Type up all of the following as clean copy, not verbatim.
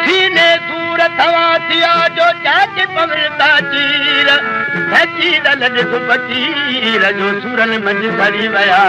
सीने दूर तवा थिया जो चाच पवरता चीर चीर लॾ पचीर जो सूरन मंझ भरी विया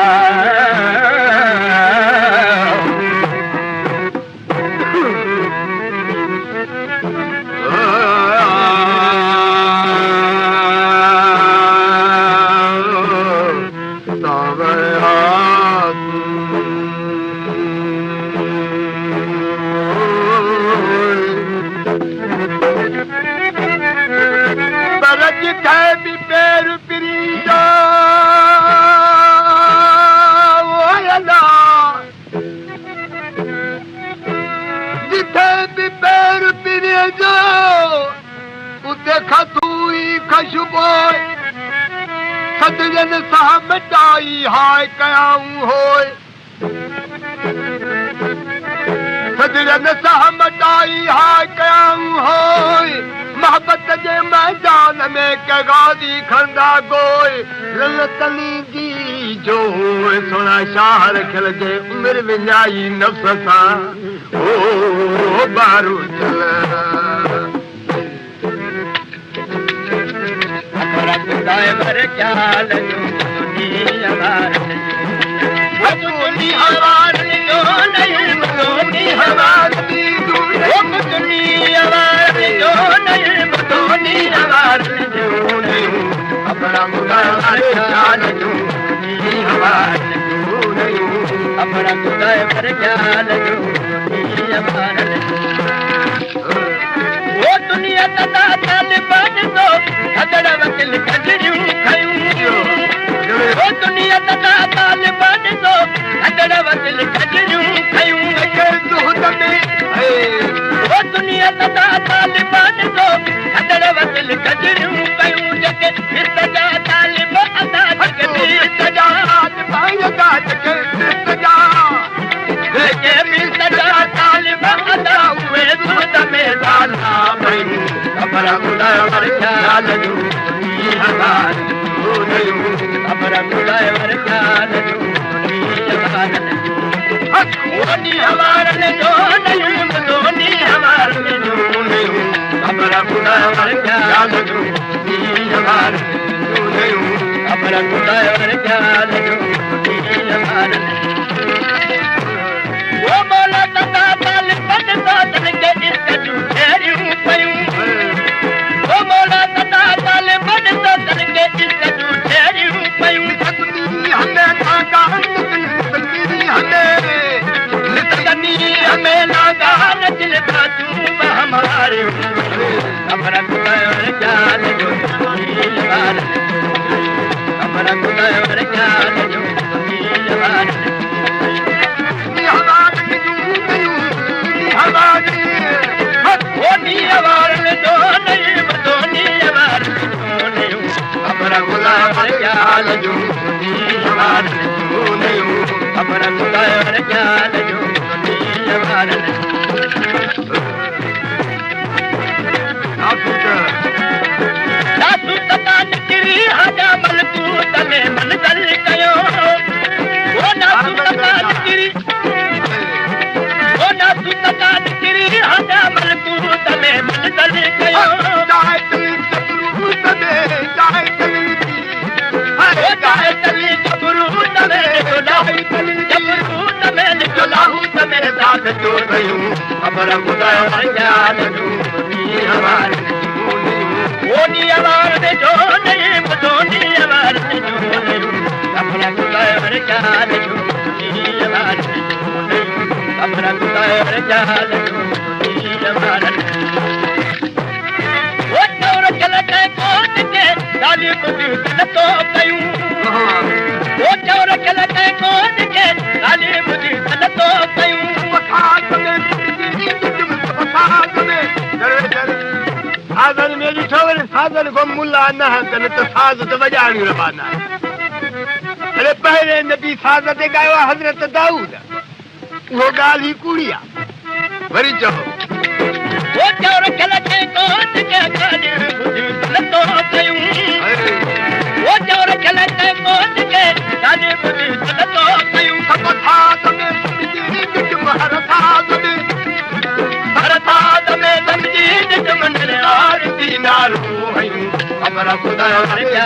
सदन सां मिटाई हाय कयाऊं होय सदन सां मिटाई हाय कयाऊं होय मोहब्बत जे मैदान में कगादी खंदा गोय ललतनी दी जो सोना शाहर खिल जे उम्र विञाई नफ़्स सां ओ बारू चल ड्राइवर ख्याल जो हवार दुनी हवार जो नहीं दुनी हवार दी दुनी हवार जो नहीं दुनी हवार जो नहीं अपना ड्राइवर ख्याल जो हवार जो नहीं अपना ड्राइवर ख्याल जो हवार वो दुनिया तदा तालिबान तो खदड़ वकिल खजरियूं खयूं वो दुनिया तदा तालिबान तो खदड़ वकिल खजरियूं खयूं दूध में वो दुनिया तदा तालिबान तो खदड़ वकिल खजरियूं खयूं जके इस्तजा तालिब अदा जके इस्तजा पाई अदा जके इस्तजा जके इस्तजा तालिब अदा हुए दूध में दाना भई अपना ड्राइवर ख्याल जो हवार जो नहीं अपना ड्राइवर ख्याल जो हवार दोनी हवार जो नहीं दोनी हवार जो नहीं अपना ड्राइवर ख्याल जो हवार जो नहीं अपना ड्राइवर ख्याल जो हवार वो बोला तदा तालिबान तो तनके इश्क जो फेरियूं पयूं वो बोला तदा तालिबान तो तनके इश्क जो फेरियूं पयूं तकनी हमें नागा तकनी हमें नागा नचल बातूं हमारे अपना ड्राइवर ख्याल जो हवार अपना ड्राइवर ख्याल जो हवार दोनी हवार जो नहीं दोनी हवार जो नहीं अपना ड्राइवर ख्याल जो हवार जो नहीं अपना ड्राइवर ख्याल जो हवार सासू तता निकरी हाजा मलकूत में मंज़ल कयो वो नासू तता निकरी वो नासू तता निकरी हाजा मलकूत में मंज़ल कयो अपना ड्राइवर ख्याल जो हवार दोनी हवार जो नहीं दोनी हवार जो नहीं अपना ड्राइवर ख्याल जो हवार अपना ड्राइवर ख्याल जो हवार वो चोर चल के कोट के डाली बुद्धि तो कयूं वो चोर चल के कोट के डाली बुद्धि तो कयूं साधन मेरी ठोर साधन को मुल्ला न हसन तो साज तो बजाणी रवाना अरे पहले नबी साज ते गायो हजरत दाऊद वो गाल ही कुड़िया वरी चहो वो चोर चल के कोट के डाली बुद्धि तो कयूं वो चोर चल के कोट के डाली बुद्धि नारो ख़बर ख़ुदा ख़बर